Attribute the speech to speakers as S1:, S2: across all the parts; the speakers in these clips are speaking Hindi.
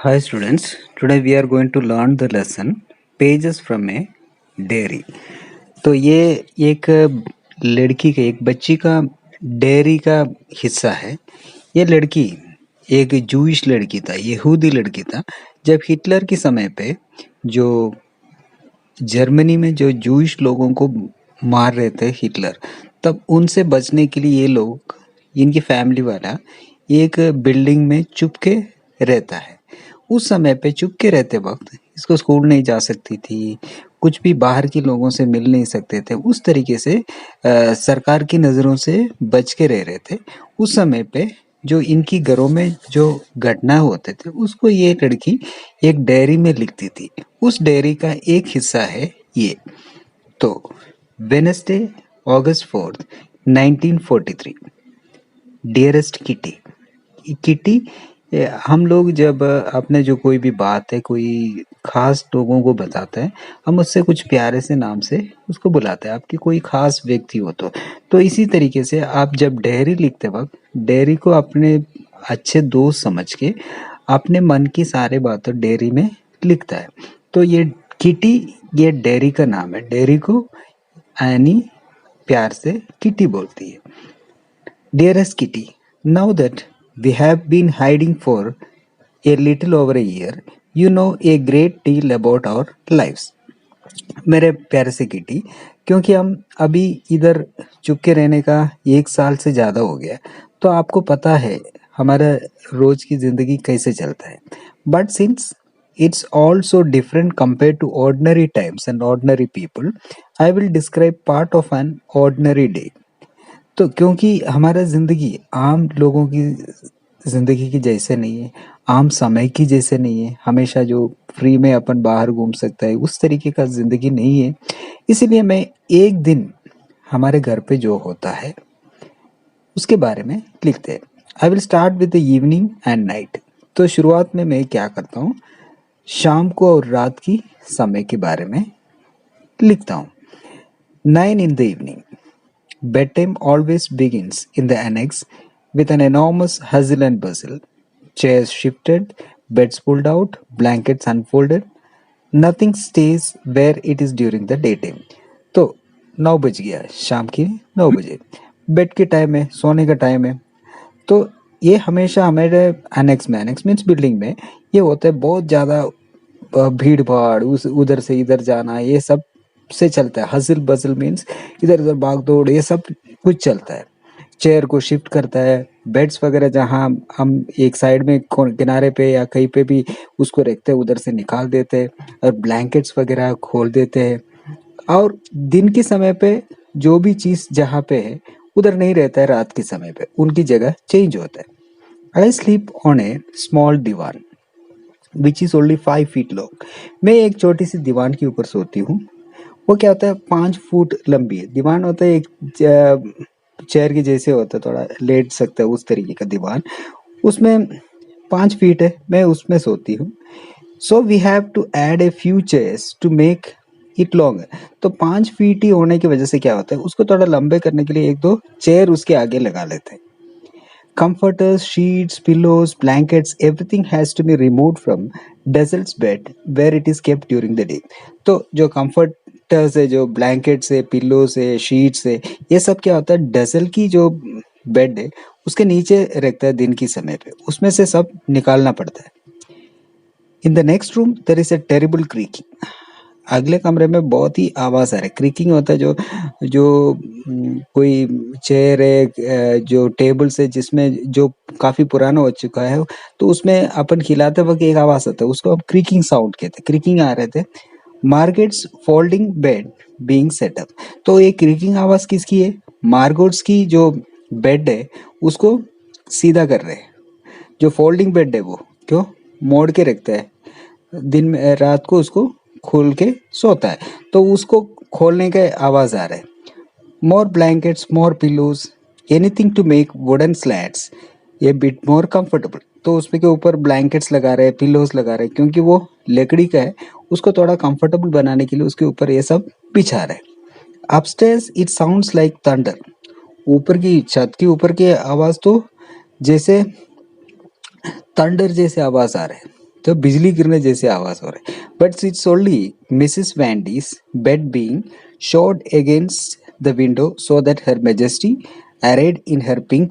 S1: Hi students, today we are going to learn the lesson pages from a dairy. तो ये एक लड़की का एक बच्ची का डेयरी का हिस्सा है। ये लड़की एक जूइश लड़की था, यहूदी लड़की था। जब हिटलर के समय पे जो जर्मनी में जो जूइश लोगों को मार रहे थे हिटलर, तब उनसे बचने के लिए ये लोग, इनकी फैमिली वाला एक बिल्डिंग में चुपके रहता है। उस समय पे चुपके रहते वक्त इसको स्कूल नहीं जा सकती थी, कुछ भी बाहर के लोगों से मिल नहीं सकते थे। उस तरीके से सरकार की नज़रों से बच के रह रहे थे। उस समय पे जो इनकी घरों में जो घटना होते थे उसको ये लड़की एक डायरी में लिखती थी। उस डायरी का एक हिस्सा है ये। तो वेडनेसडे अगस्त 4, 1943। Dearest kitty. किटी, हम लोग जब अपने जो कोई भी बात है, कोई खास लोगों को बताते हैं, हम उससे कुछ प्यारे से नाम से उसको बुलाते हैं। आपकी कोई खास व्यक्ति हो तो इसी तरीके से आप जब डायरी लिखते वक्त डायरी को अपने अच्छे दोस्त समझ के अपने मन की सारे बातें डायरी में लिखता है। तो ये किटी, ये डायरी का नाम है। डायरी को एनी प्यार से किटी बोलती है। Dearest Kitty, now that we have been hiding for a little over a year, you know a great deal about our lives. मेरे प्यारे से किटी, क्योंकि हम अभी इधर चुपके रहने का 1 साल से ज़्यादा हो गया, तो आपको पता है हमारा रोज की ज़िंदगी कैसे चलता है। But since it's all so different compared to ordinary times and ordinary people, I will describe part of an ordinary day. तो क्योंकि हमारा ज़िंदगी आम लोगों की ज़िंदगी की जैसे नहीं है, आम समय की जैसे नहीं है, हमेशा जो फ्री में अपन बाहर घूम सकता है उस तरीके का ज़िंदगी नहीं है। इसीलिए मैं एक दिन हमारे घर पे जो होता है उसके बारे में लिखते हैं। I will start with the evening and night. तो शुरुआत में मैं क्या करता हूँ, शाम को और रात की समय के बारे में लिखता हूँ। 9 in the evening. Bedtime always begins in the annex with an enormous hustle and bustle. Chairs shifted, beds pulled out, blankets unfolded. Nothing stays where it is during the daytime. तो 9 बज गया, शाम के 9 बजे, बेड के टाइम है, सोने का टाइम है। तो ये हमेशा हमारे एनेक्स मीन्स बिल्डिंग में ये होता है, बहुत ज़्यादा भीड़ भाड़, उस उधर से इधर जाना, ये सब से चलता है। हसल बसल मीन्स इधर उधर भाग दौड़, ये सब कुछ चलता है। चेयर को शिफ्ट करता है, बेड्स वगैरह जहाँ हम एक साइड में किनारे पे या कहीं पे भी उसको रखते हैं उधर से निकाल देते हैं, और ब्लैंकेट्स वगैरह खोल देते हैं। और दिन के समय पे जो भी चीज़ जहाँ पे है उधर नहीं रहता है, रात के समय पे उनकी जगह चेंज होता है। I sleep on a small divan which is only 5 feet long. मैं एक छोटी सी दीवान के ऊपर सोती हूँ। वो क्या होता है, 5 फुट लंबी है। दीवान होता है एक चेयर के जैसे होता है, थोड़ा लेट सकता है उस तरीके का दीवान। उसमें 5 फीट है, मैं उसमें सोती हूँ। So we have to add a few chairs to make it long. तो 5 फीट ही होने की वजह से क्या होता है, उसको थोड़ा लंबे करने के लिए 1-2 चेयर उसके आगे लगा लेते हैं। Comforters, sheets, pillows, blankets, everything has to be removed from Dazzle's bed where it is kept during the day. तो जो comforters है, जो blankets है, pillows है, sheets है, ये सब क्या होता है, डजल की जो बेड है उसके नीचे रखता है दिन की समय पे, उसमें से सब निकालना पड़ता है। In the next room there is a terrible creaking. अगले कमरे में बहुत ही आवाज़ आ रहा है। क्रीकिंग होता है जो जो कोई चेयर है, जो टेबल्स है जिसमें जो काफ़ी पुराना हो चुका है, तो उसमें अपन हिलाते वक्त एक आवाज़ आता है, उसको हम क्रीकिंग साउंड कहते हैं। क्रीकिंग आ रहे थे। मार्गेट्स फोल्डिंग बेड बीइंग सेटअप। तो ये क्रीकिंग आवाज़ किसकी है, मार्गोट्स की जो बेड है उसको सीधा कर रहे हैं। जो फोल्डिंग बेड है वो क्यों मोड़ के रखता है, दिन में रात को उसको खोल के सोता है, तो उसको खोलने का आवाज़ आ रहा है। More blankets, more pillows, anything to make wooden slats a bit more comfortable. तो उसमें के ऊपर ब्लैंकेट्स लगा रहे हैं, पिलोज लगा रहे हैं, क्योंकि वो लकड़ी का है, उसको थोड़ा कंफर्टेबल बनाने के लिए उसके ऊपर ये सब बिछा रहे हैं। Upstairs it sounds like thunder. ऊपर की छत के ऊपर की आवाज़ तो जैसे थंडर जैसे आवाज़ आ रहा है। तो बिजली गिरने जैसे आवाज हो रहा है. But it's only Mrs Van Daan's bed being showed against the window so that Her Majesty, arrayed in her pink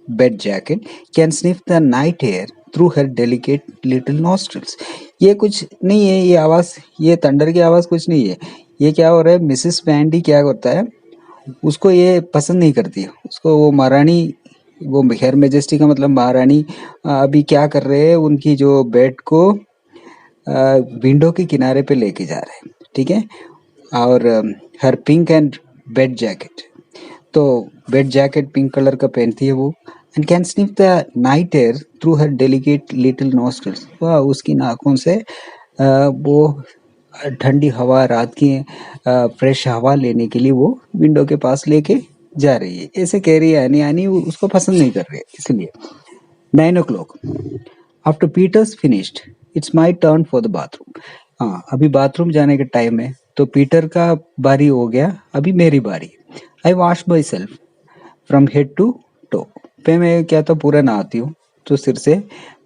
S1: bed jacket, can sniff the night air through her delicate little nostrils. ये कुछ नहीं है, ये आवाज, ये थंडर की आवाज कुछ नहीं है. ये क्या हो रहा है, मिसेस वैंडी क्या होता है, उसको ये पसंद नहीं करती, उसको वो महारानी, वो हेयर मेजेस्टी का मतलब महारानी अभी क्या कर रहे हैं, उनकी जो बेड को विंडो के किनारे पे लेके जा रहे हैं, ठीक है. और हर पिंक एंड बेड जैकेट, तो बेड जैकेट पिंक कलर का पहनती है वो. And can sniff the night air through her delicate little nostrils, वह उसकी नाकों से वो ठंडी हवा, रात की फ्रेश हवा लेने के लिए वो विंडो के पास लेके जा रही है. ऐसे कह रही है यानी उसको पसंद नहीं कर रही है, इसलिए. 9 o'clock. After Peter's finished, it's my turn for the bathroom. हाँ, अभी बाथरूम जाने का टाइम है, तो पीटर का बारी हो गया, अभी मेरी बारी. I wash myself from head to toe. पे मैं क्या तो पूरा नहाती हूँ, तो सिर से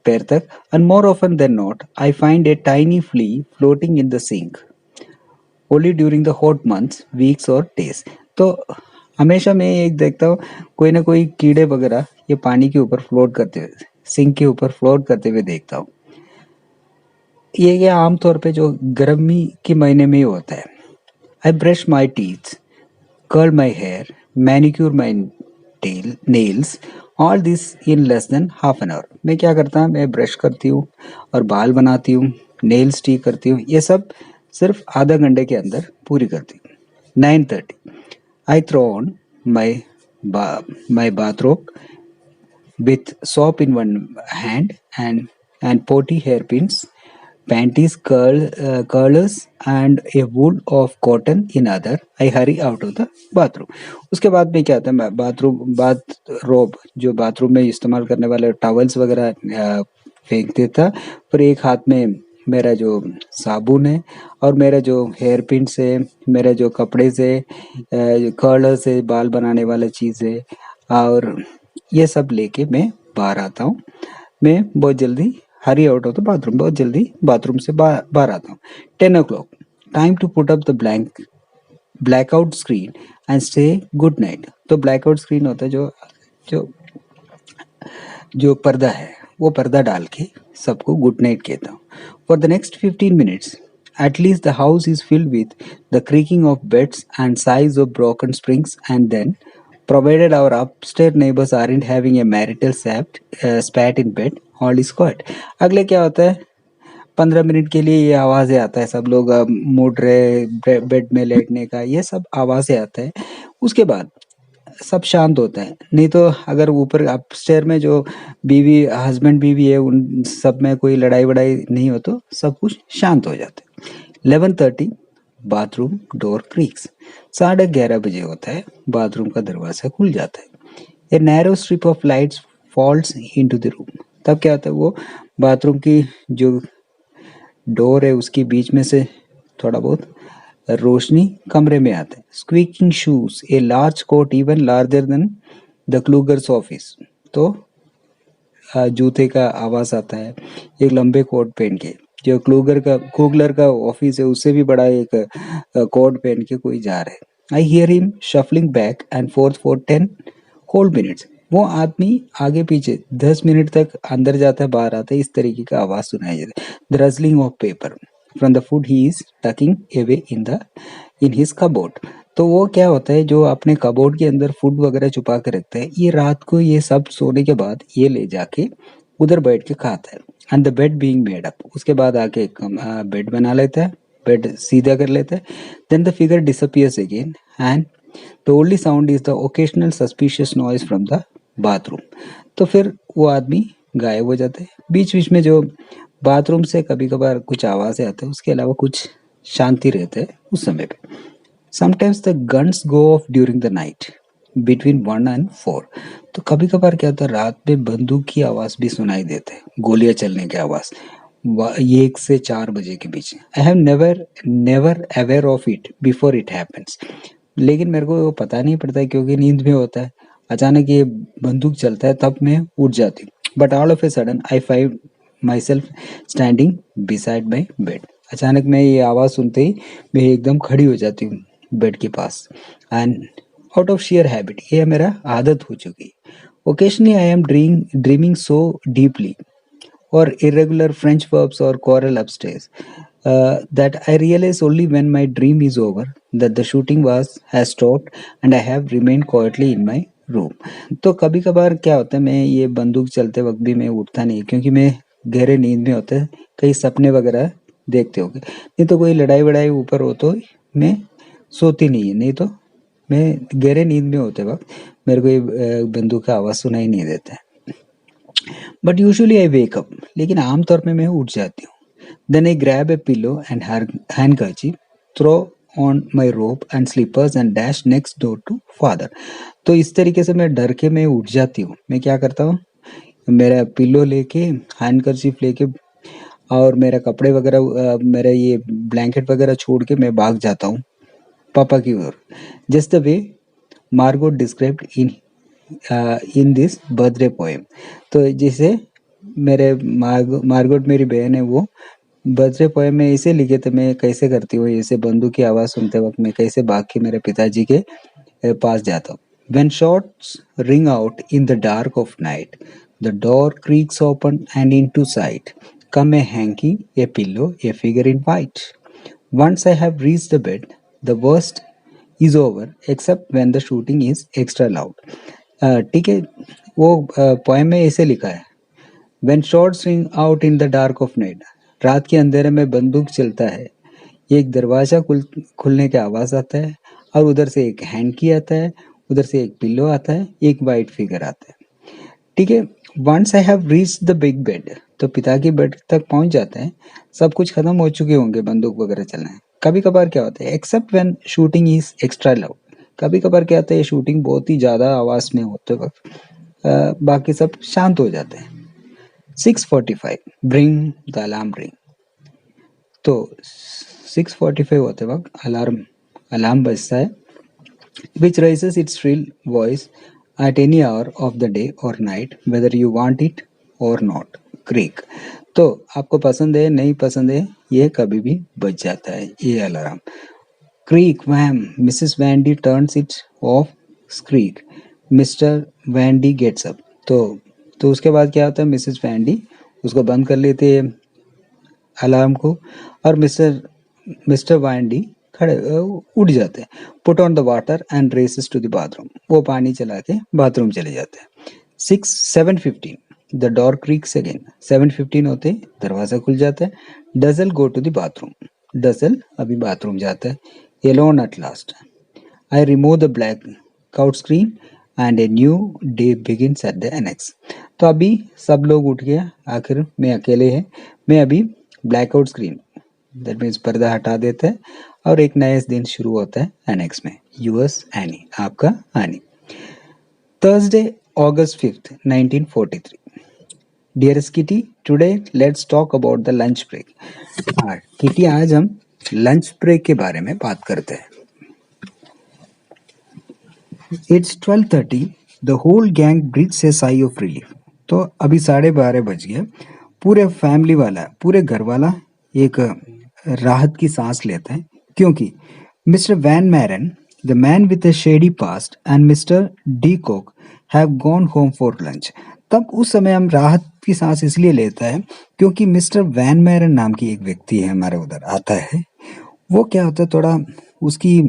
S1: पैर तक. And more often than not I find a tiny flea floating in the sink only during the hot months, weeks और डेज. तो हमेशा मैं एक देखता हूँ, कोई ना कोई कीड़े वगैरह ये पानी के ऊपर फ्लोट करते हुए, सिंक के ऊपर फ्लोट करते हुए देखता हूँ. ये क्या आमतौर पे जो गर्मी के महीने में ही होता है. I brush my teeth, curl my hair, manicure my nails, all this in less than half an hour. मैं क्या करता हूँ, मैं ब्रश करती हूँ और बाल बनाती हूँ, नेल्स ठीक करती हूँ, ये सब सिर्फ आधा घंटे के अंदर पूरी करती हूँ. 9:30 I throw on my my bathrobe with soap in one hand and potty hairpins, panties, curlers and a wool of cotton in other. I hurry out of the bathroom. उसके बाद में क्या होता है, बाथ रोब जो बाथरूम में इस्तेमाल करने वाले टॉवल्स वगैरह फेंक देता, फिर एक हाथ में मेरा जो साबुन है और मेरा जो हेयर पिन से, मेरा जो कपड़े से, कर्लर से बाल बनाने वाला चीज़ है, और ये सब लेके मैं बाहर आता हूँ. मैं बहुत जल्दी hurry out of the bathroom, बहुत जल्दी बाथरूम से बाहर आता हूँ. 10 o'clock time to put up the blackout screen and say good night. तो ब्लैकआउट स्क्रीन होता है जो जो जो पर्दा है, वो पर्दा डाल के सबको गुड नाइट कहता हूँ. For the next 15 minutes at least the house is filled with the creaking of beds and sighs of broken springs, and then provided our upstairs neighbors aren't having a marital spat in bed, all is quiet. अगले क्या होता है, 15 मिनट के लिए ये आवाज़ें आता है, सब लोग मुड़ रहे बेड में लेटने का, ये सब आवाज़ें आता है. उसके बाद सब शांत होता है. नहीं तो अगर ऊपर अपस्टेयर में जो बीवी हस्बैंड बीवी है, उन सब में कोई लड़ाई वड़ाई नहीं हो, तो सब कुछ शांत हो जाता है. 11:30 बाथरूम डोर क्रीक्स. 11:30 बजे होता है, बाथरूम का दरवाजा खुल जाता है. A narrow strip of lights falls into the room. तब क्या होता है, वो बाथरूम की जो डोर है उसके बीच में से थोड़ा बहुत रोशनी कमरे में आता है. Squeaking shoes, a large coat even larger than the Kugler's office. तो जूते का आवाज आता है, एक लंबे कोट पहन के, जो क्लूगलर का ऑफिस है उससे भी बड़ा एक कोट पहन के कोई जा रहा है. I hear him shuffling back and forth for 10 whole minutes. वो आदमी आगे पीछे 10 मिनट तक अंदर जाता है बाहर आता है, इस तरीके का आवाज सुनाई देता है. The rustling of paper from the food he is tucking away in his cupboard. तो वो क्या होता है, जो अपने कबोर्ड के अंदर फूड वगैरह छुपा के रखता है, ये रात को ये सब सोने के बाद ये ले जाके उधर बैठ के खाता है. And the bed being made up, उसके बाद आके बेड बना लेता है, बेड सीधा कर लेता है. Then the figure disappears again and the only sound is the occasional suspicious noise from the bathroom. तो फिर वो आदमी गायब हो जाता है. बीच बीच में जो बाथरूम से कभी कभार कुछ आवाज़ें आते हैं, उसके अलावा कुछ शांति रहता है उस समय पे. Sometimes the guns go of during the night between 1 and 4. तो कभी कभार क्या होता है, रात में बंदूक की आवाज़ भी सुनाई देते हैं, गोलियां चलने की आवाज़, 1 से 4 बजे के बीच. I have never aware of it before it happens. लेकिन मेरे को वो पता नहीं पड़ता है, क्योंकि नींद में होता है. अचानक ये बंदूक चलता है, तब मैं उठ जाती हूँ. But all of a sudden I my self standing beside my bed. अचानक मैं ये आवाज़ सुनते ही मैं एकदम खड़ी हो जाती हूँ बेड के पास। And out of share habit, ये मेरा आदत हो चुकी। Occasionally I am dreaming so deeply or irregular French verbs or choral upstairs that I realize only when my dream is over that the shooting has stopped and I have remained quietly in my room। तो कभी कभार क्या होता है, मैं ये बंदूक चलते वक्त भी मैं उठता नहीं क्योंकि मैं गहरे नींद में होता है, कई सपने वगैरह देखते होगे। नहीं तो कोई लड़ाई वड़ाई ऊपर हो तो मैं सोती नहीं है, नहीं तो मैं गहरे नींद में होते वक्त मेरे को ये बंदूक का आवाज़ सुनाई नहीं देता है। But usually I wake up, लेकिन आमतौर पे मैं उठ जाती हूँ। Then I grab a pillow and handkerchief, throw on my robe and slippers and dash next door to father. तो इस तरीके से मैं डर के मैं उठ जाती हूँ। मैं क्या करता हूँ, मेरा पिलो लेके, हैंडकर्चीफ लेके और मेरा कपड़े वगैरह, मेरा ये ब्लैंकेट वगैरह छोड़ के मैं भाग जाता हूँ पापा की ओर। Just the way Margot described in this birthday poem. तो जैसे मेरे मार्गोट मेरी बहन है, वो बर्थडे पोएम में ऐसे लिखे थे, मैं कैसे करती हूँ ऐसे बंदूक की आवाज़ सुनते वक्त मैं कैसे भाग के मेरे पिताजी के पास जाता हूँ। When shots ring out in the dark of night, the door creaks open and into sight come a hanky, a pillow, a figure in white. Once I have reached the bed, the worst is over except when the shooting is extra loud। ठीक है, वो पोएम में ऐसे लिखा है, When shots ring out in the dark of night, रात के अंधेरे में बंदूक चलता है, एक दरवाजा खुलने का आवाज़ आता है और उधर से एक हैंकी आता है, उधर से एक पिल्लो आता है, एक वाइट फिगर आता है। ठीक है, once I have reached the big bed, तो पिता के बेड तक पहुंच जाते हैं, सब कुछ खत्म हो चुके होंगे, बंदूक वगैरह चलना है। कभी कभार क्या होता है, except when shooting is extra loud, कभी कभार क्या होता है, शूटिंग बहुत ही ज़्यादा आवाज़ में होते वक्त बाकी सब शांत हो जाते हैं। 6:45 ब्रिंग द अलार्म रिंग। तो 6:45 होते वक्त अलार्म बजता है, which raises its shrill voice at any hour of the day or night whether you want it or not। Creek, तो आपको पसंद है नहीं पसंद है, ये कभी भी बज जाता है ये alarm. Creak wham, Mrs Van Daan turns it off, screak, Mr Van Daan gets up. तो उसके बाद क्या होता है, मिसेस वैंडी उसको बंद कर लेते हैं अलार्म को और मिस्टर वैंडी खड़े उठ जाते हैं। Put on the water and races to the bathroom, वो पानी चला के बाथरूम चले जाते हैं। 7:15 द डोर क्रीक्स अगेन, 7:15 होते दरवाज़ा खुल जाता है। Dussel go to the bathroom, Dussel अभी बाथरूम जाता है। Alone at last, I remove the black out screen and a new day begins at the annex. तो अभी सब लोग उठ गया, आखिर मैं अकेले है, मैं अभी ब्लैकआउट स्क्रीन दैट मीन्स पर्दा हटा देते हैं और एक नया दिन शुरू होता है एनेक्स में। यूएस एनी, आपका Anne. Thursday August 5th 1943। Dearest Kitty, today let's talk about the lunch break. हाँ किटी, आज हम लंच ब्रेक के बारे में बात करते हैं। It's 12:30, the whole gang breathes a sigh of relief. तो अभी 12:30 बज गए, पूरे फैमिली वाला, पूरे घर वाला एक राहत की सांस लेते हैं क्योंकि Mr Van Maaren, the man with a shady past and Mr de Kok have gone home for lunch. तब उस समय हम राहत की सांस इसलिए लेता है क्योंकि मिस्टर वैन मैरन नाम की एक व्यक्ति है हमारे उधर आता है। वो क्या होता है, थोड़ा उसकी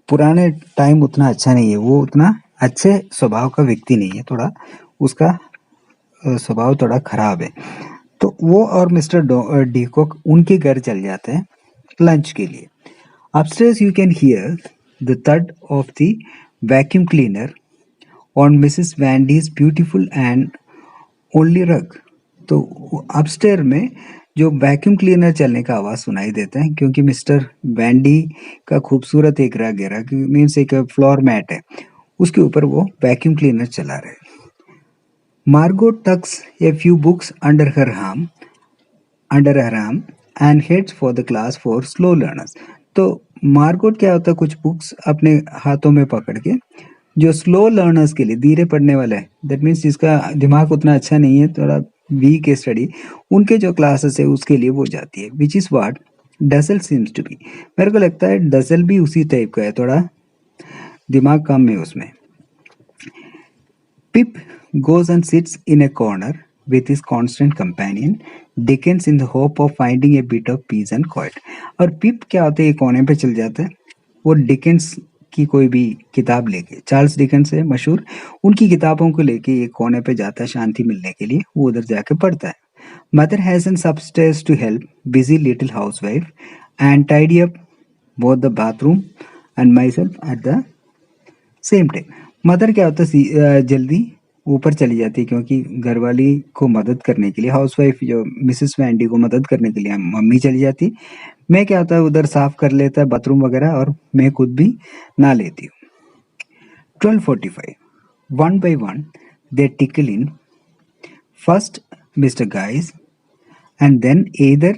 S1: पुराने टाइम उतना अच्छा नहीं है, वो उतना अच्छे स्वभाव का व्यक्ति नहीं है, थोड़ा उसका स्वभाव थोड़ा खराब है। तो वो और मिस्टर डीकॉक उनके घर चल जाते हैं लंच के लिए। Upstairs you can hear the thud of the vacuum cleaner on Mrs Van Daan's beautiful and only rug. तो अपस्टेयर में जो वैक्यूम क्लीनर चलने का आवाज़ सुनाई देता है क्योंकि मिस्टर वैंडी का खूबसूरत एक रग है, रग मीन्स एक फ्लोर मैट है, उसके ऊपर वो वैक्यूम क्लीनर चला रहे। Margot tucks a few books under her arm and heads for the class for slow learners। तो मार्गोट क्या होता है, कुछ बुक्स अपने हाथों में पकड़ के, जो स्लो लर्नर्स के लिए, धीरे पढ़ने वाला है, दैट मीन्स जिसका दिमाग उतना अच्छा नहीं है, थोड़ा वीक स्टडी उनके जो क्लासेस है उसके लिए वो जाती है, which is what Dussel seems to be. मेरे को लगता है डसल भी उसी टाइप का है, थोड़ा दिमाग कम है उसमें। Pip goes and sits in a corner with his constant companion Dickens in the hope of finding a bit of peace and quiet। और पिप क्या होता है, एक कोने पे चल जाता है, वो डिकेंस की कोई भी किताब लेके, चार्ल्स डिकेंस है मशहूर, उनकी किताबों को लेके एक कोने पे जाता है शांति मिलने के लिए, वो उधर जाके पढ़ता है। Mother hastens upstairs to help busy little housewife and tidy up both the bathroom and myself at the same time. Mother क्या होता है जल्दी ऊपर चली जाती है, क्योंकि घरवाली को मदद करने के लिए, हाउसवाइफ जो मिसेस वैंडी को मदद करने के लिए मम्मी चली जाती। मैं क्या होता है उधर साफ कर लेता है बाथरूम वगैरह, और मैं खुद भी नहा लेती हूँ। 12:45 one by one they trickle in, first Mr Gies and then either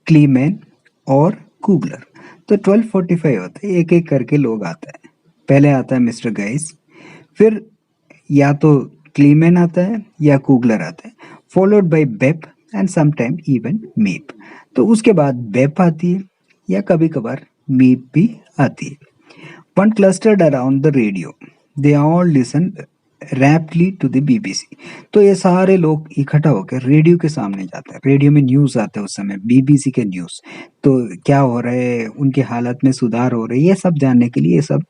S1: Kleiman or Kugler. तो 12:45 होता है, एक एक करके लोग आता है। पहले आता है मिस्टर गाइस, फिर या तो क्लीमैन आता है या कुगलर आता है, followed by Bep and sometime even Miep. तो उसके बाद बेप आती है या कभी कभार मीप भी आती है। One clustered around the radio, they all listen raptly to the BBC. तो ये सारे लोग इकट्ठा होकर रेडियो के सामने जाते हैं। रेडियो में न्यूज़ आता है उस समय, बीबीसी के न्यूज़, तो क्या हो रहा है, उनके हालत में सुधार हो रहा है, ये सब जानने के लिए ये सब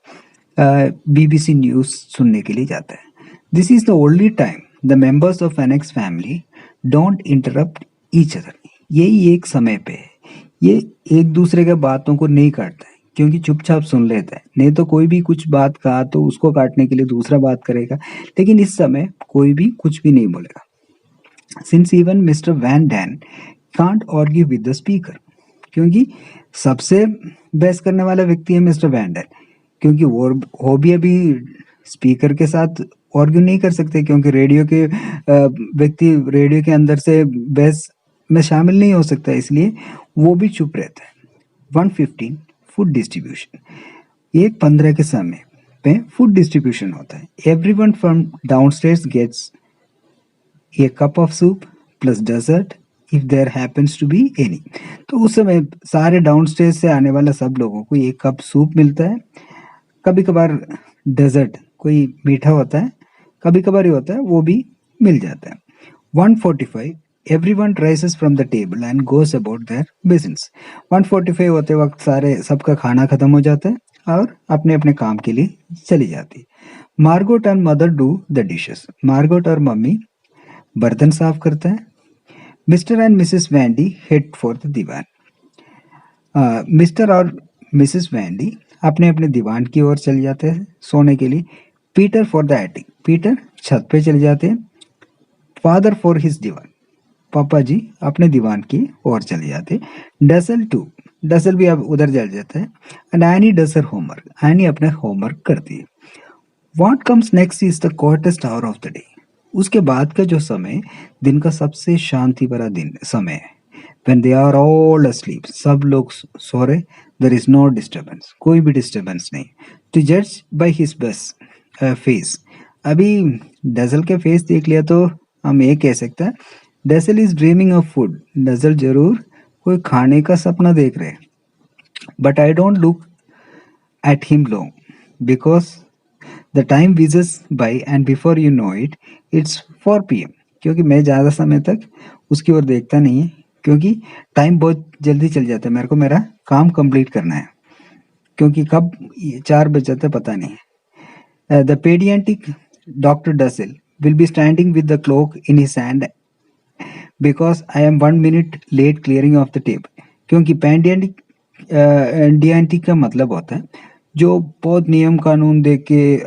S1: बीबीसी न्यूज़ सुनने के लिए जाता है। This is the only time the members of annex family don't interrupt each other. यही एक समय पे है, ये एक दूसरे के बातों को नहीं काटता है, क्योंकि चुपचाप सुन लेता है। नहीं तो कोई भी कुछ बात कहा तो उसको काटने के लिए दूसरा बात करेगा, लेकिन इस समय कोई भी कुछ भी नहीं बोलेगा। Since even Mr Van Daan can't argue with the speaker, क्योंकि सबसे बहस करने वाला व्यक्ति है मिस्टर वैन डैन, क्योंकि वो भी अभी स्पीकर के साथ आर्ग्यू नहीं कर सकते, क्योंकि रेडियो के व्यक्ति रेडियो के अंदर से बहस में शामिल नहीं हो सकता, इसलिए वो भी चुप रहता है। 1:15 फूड डिस्ट्रीब्यूशन, 1:15 के समय पे फूड डिस्ट्रीब्यूशन होता है। Everyone from downstairs gets a cup of soup plus dessert if there happens to be any. तो उस समय सारे डाउनस्टेयर्स से आने वाला सब लोगों को एक कप सूप मिलता है, कभी कभार डेजर्ट कोई मीठा होता है, कभी कभार ही होता है, वो भी मिल जाता है। 1:45 everyone राइसेस from the table and goes about their business. 1:45 होते वक्त सारे सबका खाना खत्म हो जाता है और अपने अपने काम के लिए चली जाती है। Margot and mother do the dishes, Margot और मम्मी बर्तन साफ करता है। Mr and Mrs Van D head for the divan, Mr और मिसेस वैंडी अपने अपने दीवान की ओर चले जाते हैं सोने के लिए। Peter for the attic, Peter छत पे चले जाते हैं। फादर फॉर हिज दीवान, पापा जी अपने दीवान की ओर चले जाते हैं। डसल टू, डसल भी अब उधर चल जाता है। And Anne does her homework, Anne अपना होमवर्क करती है। What comes next is the quietest hour of the day, उसके बाद का जो समय दिन का सबसे शांति भरा दिन समय है। when they are all asleep, सब लोग सो रहे, there is no disturbance, कोई भी डिस्टर्बेंस नहीं। to judge by his best face, अभी डजल के फेस देख लिया तो हम ये कह सकते हैं dazzle is dreaming of food, dazzle जरूर कोई खाने का सपना देख रहे। But I don't look at him long because the time wages by and before you know it it's 4 PM, क्योंकि मैं ज़्यादा समय तक उसकी ओर देखता नहीं है, क्योंकि टाइम बहुत जल्दी चल जाता है, मेरे को मेरा काम कंप्लीट करना है, क्योंकि कब 4 बज जाता है पता नहीं है। The paediatric doctor Dussel will be standing with the clock in his hand because I am 1 minute late clearing of the table, क्योंकि पेडियाट्रिक का मतलब होता है जो बहुत नियम कानून देख के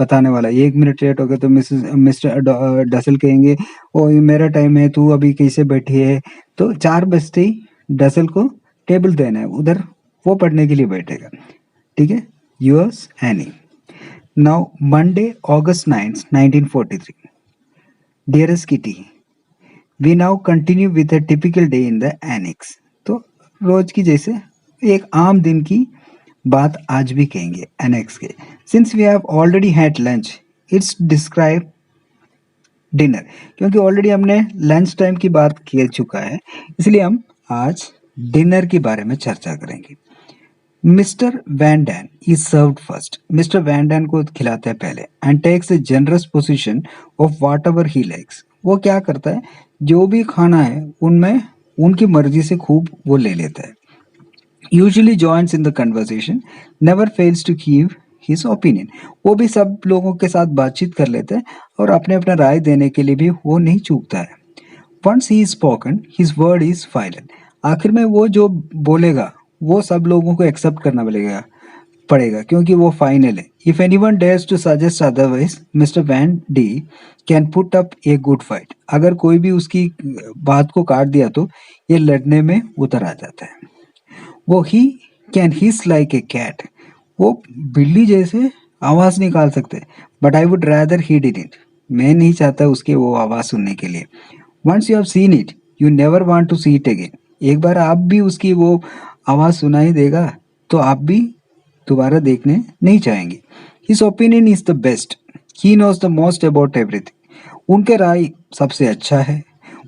S1: बताने वाला है। 1 मिनट लेट हो गया तो मिस्टर डसल कहेंगे ओ ये मेरा टाइम है, तू अभी कैसे बैठी है। तो 4 बजते ही डसल को टेबल देना है, उधर वो पढ़ने के लिए बैठेगा। ठीक है, yours any. Now Monday, August 9th, 1943. Dearest Kitty, we now continue with a typical day in the annex. तो रोज की जैसे एक आम दिन की बात आज भी कहेंगे एनेक्स के। Since we have already had lunch, it's described dinner, क्योंकि ऑलरेडी हमने लंच टाइम की बात कर चुका है, इसलिए हम आज डिनर के बारे में चर्चा करेंगे। Mr Van Daan is served first. Mr Van Daan को खिलाते हैं पहले and takes a generous portion of whatever he likes. वो क्या करता है, जो भी खाना है उनमें उनकी मर्जी से खूब वो ले लेता है। Usually joins in the conversation, never fails to give his opinion. वो भी सब लोगों के साथ बातचीत कर लेते हैं और अपने अपना राय देने के लिए भी वो नहीं चूकता है। Once he is spoken his word is final. आखिर में वो जो बोलेगा वो सब लोगों को एक्सेप्ट करना पड़ेगा क्योंकि वो फाइनल है। If anyone dares to suggest otherwise, Mr Van D can put up a good fight. अगर कोई भी उसकी बात को काट दिया तो ये लड़ने में उतर आ जाता है। वो he can hiss like a cat. वो बिल्ली जैसे आवाज निकाल सकते हैं, but I would rather he did it. मैं नहीं चाहता उसके वो आवाज सुनने के लिए। Once you have seen it, you never want to see it again. एक बार आप भी उसकी वो आवाज सुनाई देगा तो आप भी दोबारा देखने नहीं चाहेंगे। His opinion is the best, he knows the most about everything. उनके राय सबसे अच्छा है,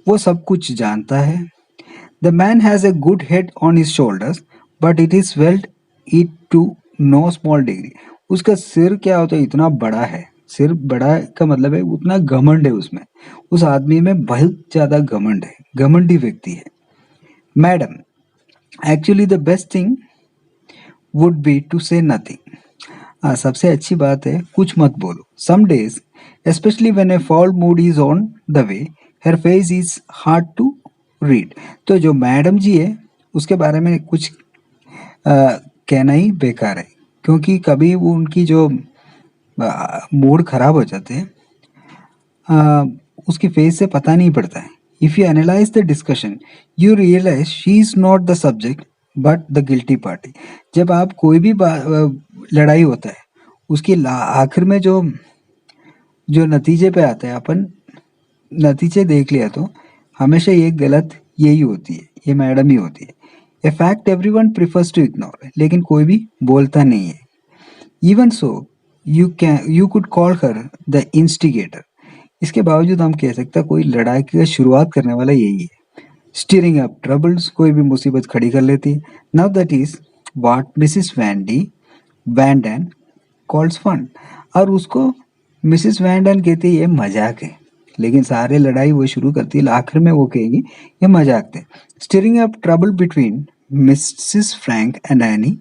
S1: वो सब कुछ जानता है। The man has a good head on his shoulders, but it is weld it to no small degree. उसका सिर क्या होता है, इतना बड़ा है। सिर बड़ा का मतलब है उतना घमंड है उसमें। उस आदमी में बहुत ज्यादा घमंड है, घमंडी व्यक्ति है। Madam, actually the best thing would be to say nothing. सबसे अच्छी बात है कुछ मत बोलो। Some days, specially when a foul mood is on the way, her face is hard to read. तो जो मैडम जी है उसके बारे में कुछ कहना ही बेकार है, क्योंकि कभी वो उनकी जो मूड खराब हो जाते हैं उसकी फेस से पता नहीं पड़ता है। If you analyse the discussion, you realise she is not the subject but the guilty party. जब आप कोई भी लड़ाई होता है उसकी आखिर में जो जो नतीजे पे आता है, अपन नतीजे देख लिया तो हमेशा ये गलत यही होती है, ये मैडम ही होती है। A fact everyone prefers to ignore, लेकिन कोई भी बोलता नहीं है। Even so you could call her the instigator. इसके बावजूद हम कह सकते हैं कोई लड़ाई की शुरुआत करने वाला यही है। स्टीयरिंग अप ट्रबल्स, कोई भी मुसीबत खड़ी कर लेती है। Now that is what Mrs Van Daan calls fun. और उसको मिसिस वैन डैन कहती है ये मजाक है, लेकिन सारे लड़ाई वो शुरू करती है, आखिर में वो कहेगी ये मजाक थे। Stirring up trouble between Mrs Frank and Anne.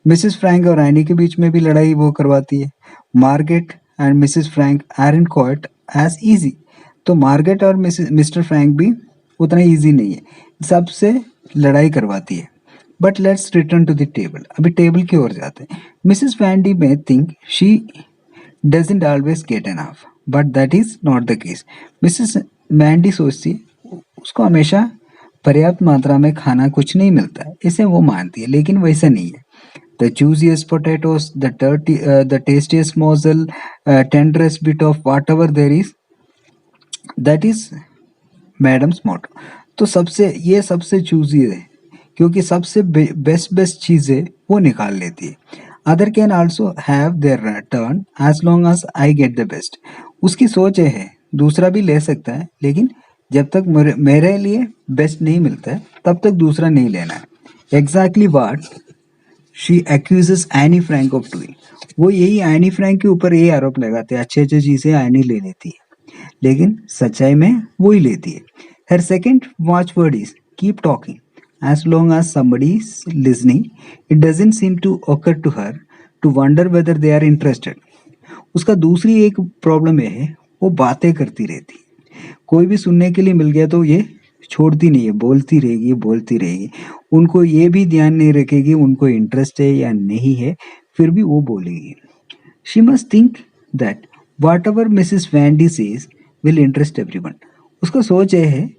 S1: Mrs Frank और एनी के बीच में भी लड़ाई वो करवाती है। Margot and Mrs Frank aren't quite as easy. तो मार्गेट और मिस्टर फ्रैंक भी उतना इजी नहीं है, सबसे लड़ाई करवाती है। But let's return to the table. अभी टेबल की ओर जाते हैं। Mrs Van Daan may think she doesn't always get enough, but that is not the case. Mrs Vendée सोचती है उसको हमेशा पर्याप्त मात्रा में खाना कुछ नहीं मिलता है, इसे वो मानती है, लेकिन वैसा नहीं है। The juiciest potatoes, the tastiest morsel, tenderest bit of whatever there is, that is madam's motto. तो ये सबसे चूजी है, क्योंकि सबसे बेस्ट चीजें वो निकाल लेती है। Other can also have their turn as long as I get the best. उसकी सोच ये है दूसरा भी ले सकता है, लेकिन जब तक मेरे लिए बेस्ट नहीं मिलता है तब तक दूसरा नहीं लेना है। Exactly what she accuses Anne Frank of doing. वो यही एनी फ्रैंक के ऊपर ये आरोप लगाते हैं अच्छे चीजें एनी ले लेती है, लेकिन सच्चाई में वो ही लेती है। Her second watchword is keep talking as long as somebody is listening. It doesn't seem to occur to her to wonder whether they are interested. उसका दूसरी एक प्रॉब्लम ये है वो बातें करती रहती है। कोई भी सुनने के लिए मिल गया तो ये छोड़ती नहीं है, बोलती रहेगी। उनको ये भी ध्यान नहीं रखेगी उनको इंटरेस्ट है या नहीं है, फिर भी वो बोलेगी। She must think that what ever Mrs Vendée says will interest everyone. उसका सोच ये है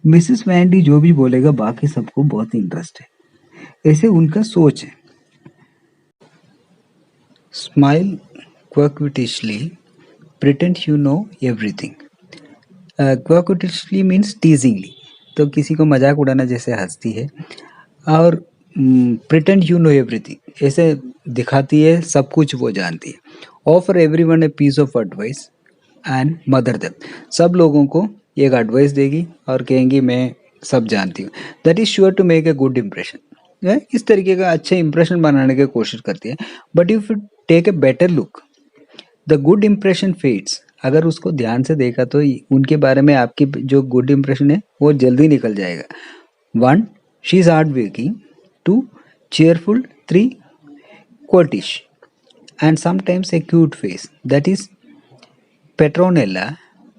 S1: मिसिस वैंडी जो भी बोलेगा बाकी सबको बहुत इंटरेस्ट है, ऐसे उनका सोच है। Smile coquettishly, pretend you know everything. Coquettishly means teasingly, तो किसी को मजाक उड़ाना जैसे हंसती है। और प्रिटेंड यू नो एवरीथिंग, ऐसे दिखाती है सब कुछ वो जानती है। Offer everyone a piece of advice and mother them. सब लोगों को एक एडवाइस देगी और कहेंगी मैं सब जानती हूँ। That is sure to make a good impression. इस तरीके का अच्छे इंप्रेशन बनाने की कोशिश करती है। But if you take a better look, the good impression fades. अगर उसको ध्यान से देखा तो उनके बारे में आपकी जो गुड इम्प्रेशन है वो जल्दी निकल जाएगा। 1. She is hard working. 2. cheerful. 3. coquettish and sometimes a cute face. That is पेट्रोनेला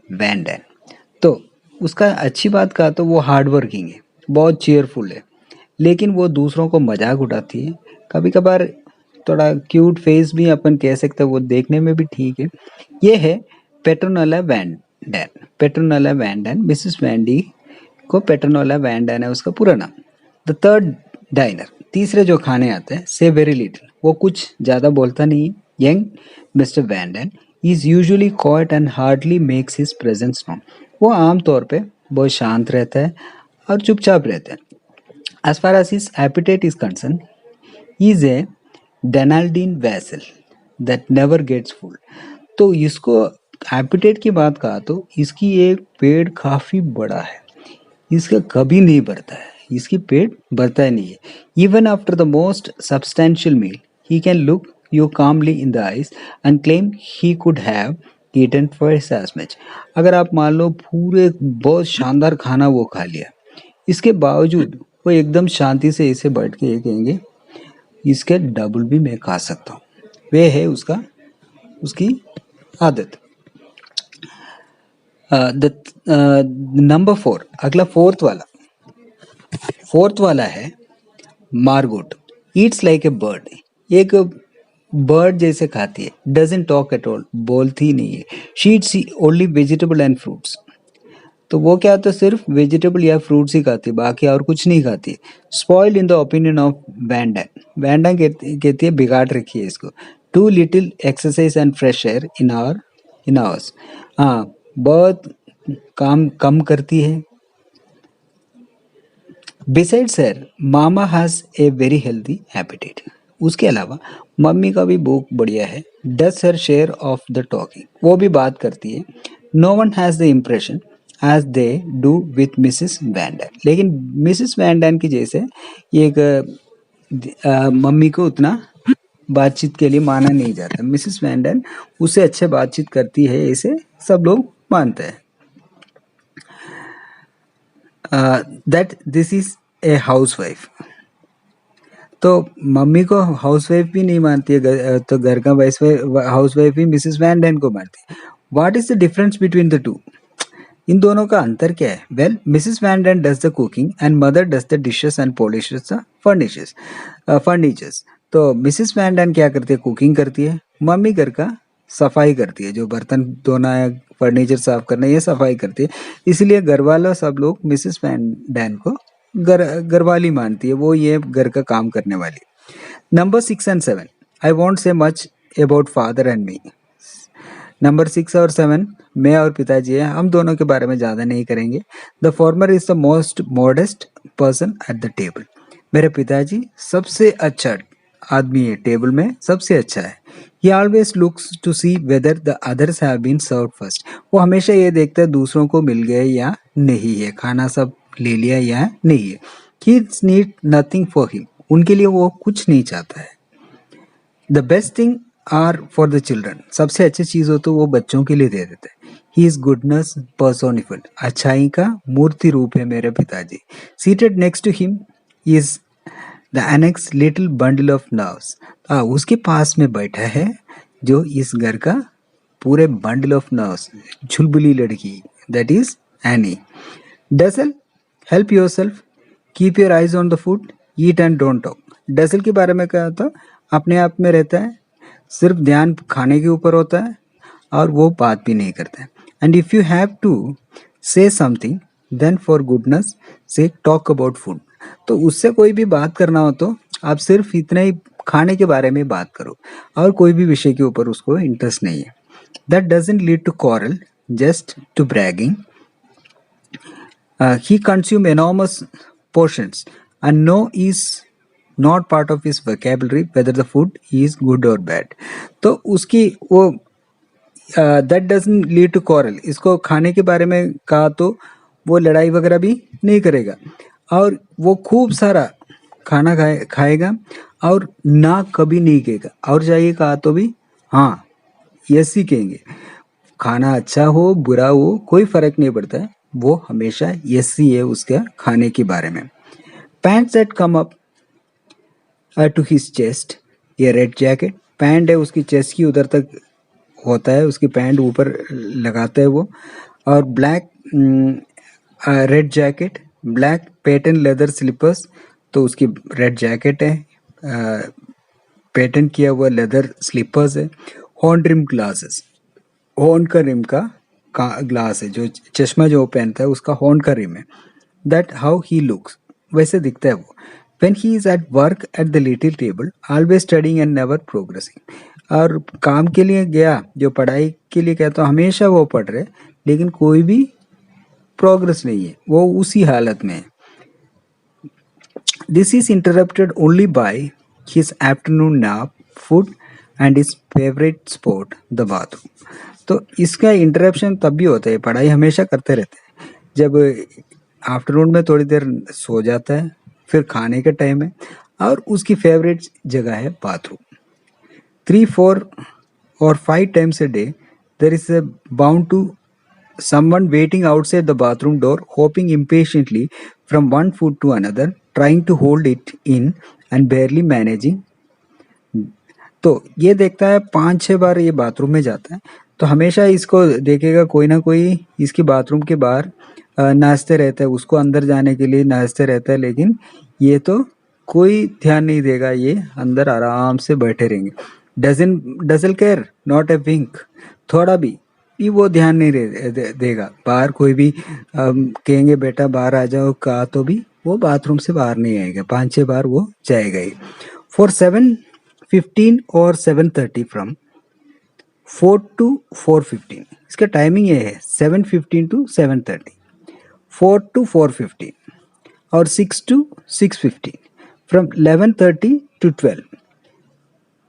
S1: वैंडन। तो उसका अच्छी बात कहा तो वो हार्ड वर्किंग है, बहुत चीयरफुल है, लेकिन वो दूसरों को मजाक उड़ाती है। कभी कभार थोड़ा क्यूट फेस भी अपन कह सकते हैं, वो देखने में भी ठीक है। ये है पेट्रोनेला वैंडन। पेट्रोनेला वैंडन, मिसेस वैंडी को पेट्रोनेला वैंडन है उसका पूरा नाम। द थर्ड डाइनर, तीसरे जो खाने आते हैं, से वेरी लिटिल, वो कुछ ज़्यादा बोलता नहीं है। Young Mr Van Daan is usually quiet and hardly makes his presence known. वो आमतौर पे बहुत शांत रहता है और चुपचाप रहता है। As far as his appetite is concern, he is a Danaidean vessel that never gets full. तो इसको एपिटाइट की बात कहा तो इसकी एक पेट काफ़ी बड़ा है, इसका कभी नहीं भरता है, इसकी पेट भरता ही नहीं है। Even after the most substantial meal he can look you calmly in the eyes and claim he could have eaten twice as much। अगर आप मान लो पूरे बहुत शानदार खाना वो खा लिया, इसके बावजूद वो एकदम शांति से इसे बैठ के ये कहेंगे इसके डबल भी मैं खा सकता हूँ। वे है उसकी आदत। नंबर 4, अगला फोर्थ वाला है Margot. Yeats like a bird, एक बर्ड जैसे खाती है। डजंट टॉक एट ऑल, बोलती नहीं है। She Yeats only vegetable and fruits. तो वो क्या होता है, सिर्फ वेजिटेबल या फ्रूट्स ही खाती है, बाकी और कुछ नहीं खाती। Spoiled in the opinion of Van Daan. Van Daan कहती है बिगाड़ रखी है इसको। Too little exercise and fresh air in hours. हाँ, बहुत काम कम करती है। Besides her, mama has a very healthy appetite. उसके अलावा मम्मी का भी भूख बढ़िया है। Does her share of the talking, वो भी बात करती है। No one has the impression as they do with Mrs Van Daan. लेकिन मिसेस वैंडन की जैसे एक मम्मी को उतना बातचीत के लिए माना नहीं जाता। मिसेस वैंडन उससे अच्छे बातचीत करती है, ऐसे सब लोग मानते हैं। That this is a housewife. तो मम्मी को हाउस वाइफ भी नहीं मानती है, तो घर का हाउस वाइफ ही मिसेस वैंडन को मानती है। What is the difference between the two? इन दोनों का अंतर क्या है? Well, Mrs Van Daan does the cooking and mother does the dishes and polishes the furnitures. तो मिसेस वैंडन क्या करती है? कुकिंग करती है। मम्मी घर का सफाई करती है, जो बर्तन धोना है, फर्नीचर साफ करना है, ये सफाई करती है। इसलिए घर वालों सब लोग मिसेस वैंडन को घरवाली मानती है, वो ये घर का काम करने वाली। नंबर 6 and 7, आई वॉन्ट से much about father and me. Number 6 और 7 मैं और पिताजी है, हम दोनों के बारे में ज़्यादा नहीं करेंगे। The former is the most modest person at the table. मेरे पिताजी सबसे अच्छा आदमी है, टेबल में सबसे अच्छा है। He always looks to see whether the others have been served first। वो हमेशा ये देखता है दूसरों को मिल गए या नहीं है, खाना सब ले लिया या नहीं है। He needs nothing for him। उनके लिए वो कुछ नहीं चाहता है। The best thing are for the children। सबसे अच्छी चीज़ हो तो वो बच्चों के लिए दे देता है। He is goodness personified। अच्छाई का मूर्ति रूप है मेरे पिताजी। Seated next to him is the annex little bundle of nerves। उसके पास में बैठा है जो इस घर का पूरे बंडल ऑफ नर्व्स, झुलबुली लड़की, that is Anne. Dussel, help yourself, keep your eyes on the food, eat and don't talk. Dussel के बारे में कहा था, अपने आप में रहता है, सिर्फ ध्यान खाने के ऊपर होता है और वो बात भी नहीं करता है। And if you have to say something then for goodness sake talk about food. तो उससे कोई भी बात करना हो तो आप सिर्फ इतना ही खाने के बारे में बात करो और कोई भी विषय के ऊपर उसको इंटरेस्ट नहीं है। That doesn't lead to quarrel, just to bragging। He consume enormous portions and no is not part of his vocabulary whether the food is good or bad। तो उसकी वो that doesn't lead to quarrel, इसको खाने के बारे में कहा तो वो लड़ाई वगैरह भी नहीं करेगा, और वो खूब सारा खाना खाएगा और ना कभी नहीं कहेगा, और चाहिए कहा तो भी हाँ यस ही कहेंगे। खाना अच्छा हो बुरा हो कोई फर्क नहीं पड़ता है, वो हमेशा यस ही है उसका खाने के बारे में। Pants that come up to his chest, ये रेड जैकेट पैंट है उसकी चेस्ट की उधर तक होता है, उसकी पैंट ऊपर लगाता है वो, और black red jacket, black pattern leather slippers, तो उसकी रेड जैकेट है, पैटर्न किया हुआ लेदर स्लीपर्स है, हॉर्न रिम ग्लासेस, हॉर्न का रिम का ग्लास है, जो चश्मा जो पहनता है उसका हॉर्न का रिम है। दैट हाउ ही लुक्स, वैसे दिखता है वो। When he is at work at the little table, always studying and never progressing, और काम के लिए गया, जो पढ़ाई के लिए कहता हूँ हमेशा वो पढ़ रहे लेकिन कोई भी प्रोग्रेस नहीं है, वो उसी हालत में है। This is interrupted only by his afternoon nap, food and his favorite sport, the bathroom. तो इसका इंटरप्शन तब भी होता है, पढ़ाई हमेशा करते रहते हैं, जब आफ्टरनून में थोड़ी देर सो जाता है, फिर खाने का टाइम है और उसकी फेवरेट जगह है bathroom. 3, 4 or 5 times a day there is a bound to someone waiting outside the bathroom door, hopping impatiently from one foot to another, trying to hold it in and barely managing। तो ये देखता है 5-6 बार ये बाथरूम में जाता है, तो हमेशा इसको देखेगा कोई ना कोई इसकी बाथरूम के बाहर नाचते रहता है, उसको अंदर जाने के लिए नाचते रहता है, लेकिन ये तो कोई ध्यान नहीं देगा, ये अंदर आराम से बैठे रहेंगे। डजन केयर नॉट ए विंक, थोड़ा भी वो ध्यान नहीं देगा। बाहर कोई भी कहेंगे बेटा बाहर आ जाओ कहा तो भी वो बाथरूम से बाहर नहीं आएगा, 5-6 बार वो जाएगा ही। फॉर 7:15 और 7:30 फ्रॉम 4 to 4:15, इसका टाइमिंग ये है 7:15 to 7:30, 4 to 4:15 और 6 to 6:15, फ्रॉम 11:30 to 12।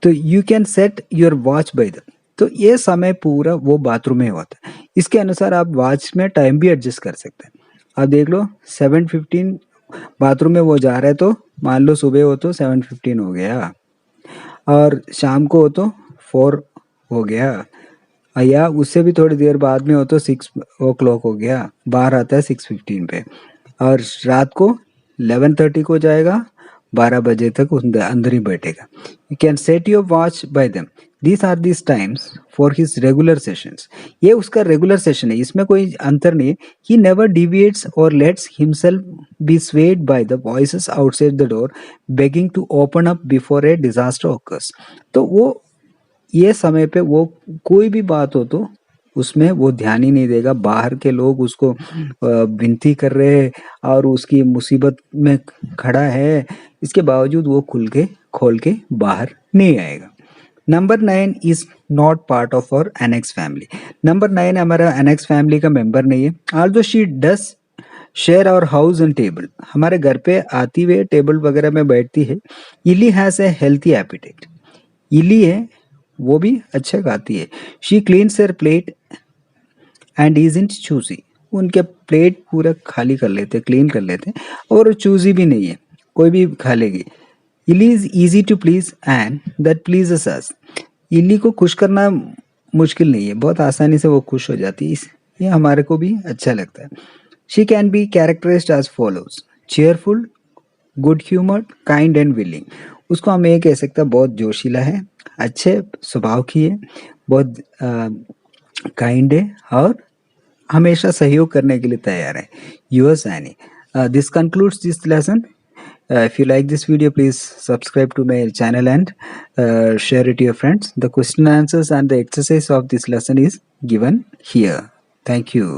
S1: तो you can set your watch by the, तो ये समय पूरा वो बाथरूम में होता है, इसके अनुसार आप वॉच में टाइम भी एडजस्ट कर सकते हैं। आप देख लो 7:15 बाथरूम में वो जा रहा है, तो मान लो सुबह हो तो 7:15 हो गया, और शाम को हो तो 4 हो गया, या उससे भी थोड़ी देर बाद में हो तो 6 o'clock हो गया, बाहर आता है 6:15 पे, और रात को 11:30 को जाएगा, 12 बजे तक अंदर ही बैठेगा। You can set your watch by them, these are this times for his regular sessions, ये उसका रेगुलर सेशन है, इसमें कोई अंतर नहीं है। ही नेवर डिविएट्स और lets himself be swayed by the voices outside the door begging to open up before a disaster occurs. तो वो ये समय पे वो कोई भी बात हो तो उसमें वो ध्यान ही नहीं देगा, बाहर के लोग उसको विनती कर रहे हैं और उसकी मुसीबत में खड़ा है, इसके बावजूद वो खोल के बाहर नहीं आएगा। Number 9 is not part of our annex family, number 9 हमारा एनेक्स फैमिली का मेंबर नहीं है। Although she does share our house and table, हमारे घर पे आती हुए टेबल वगैरह में बैठती है। इली हैज ए हेल्थी एपिटाइट, इली है वो भी अच्छा गाती है। She cleans her plate and isn't choosy, उनके प्लेट पूरा खाली कर लेते, क्लीन कर लेते, और चूजी भी नहीं है, कोई भी खा लेगी। Elli is easy to please and that pleases us, Elli को खुश करना मुश्किल नहीं है, बहुत आसानी से वो खुश हो जाती है, ये हमारे को भी अच्छा लगता है। She can be characterized as follows, cheerful, good humoured, kind and willing, उसको हम ये कह सकते हैं बहुत जोशीला है, अच्छे स्वभाव की है, बहुत काइंड है और हमेशा सहयोग करने के लिए तैयार है। US any, this concludes this lesson. If you like this video, please subscribe to my channel and share it to your friends. The question answers and the exercise of this lesson is given here. Thank you.